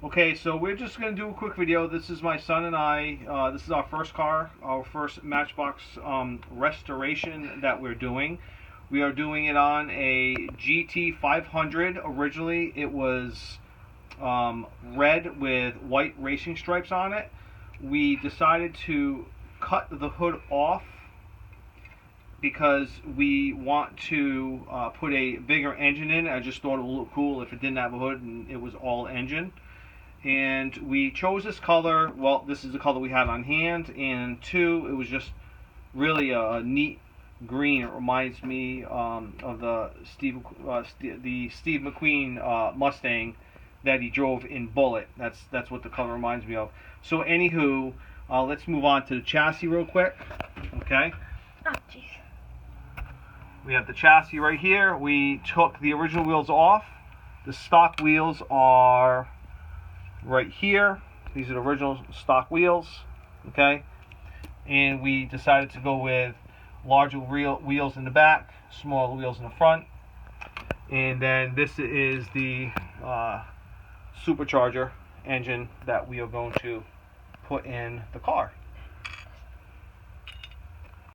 Okay, so we're just going to do a quick video. This is my son and I. This is our first car, our first Matchbox restoration that we're doing. We are doing it on a GT 500. Originally, it was red with white racing stripes on it. We decided to cut the hood off because we want to put a bigger engine in. I just thought it would look cool if it didn't have a hood and it was all engine. And we chose this color. Well, this is the color we had on hand, and two, it was just really a neat green. It reminds me of the Steve McQueen Mustang that he drove in Bullet. That's what the color reminds me of. So anywho, let's move on to the chassis real quick. Okay. Oh, jeez. We have the chassis right here. We took the original wheels off. The stock wheels are right here. These are the original stock wheels. Okay. And we decided to go with larger wheels in the back, smaller wheels in the front. And then this is the supercharger engine that we are going to put in the car.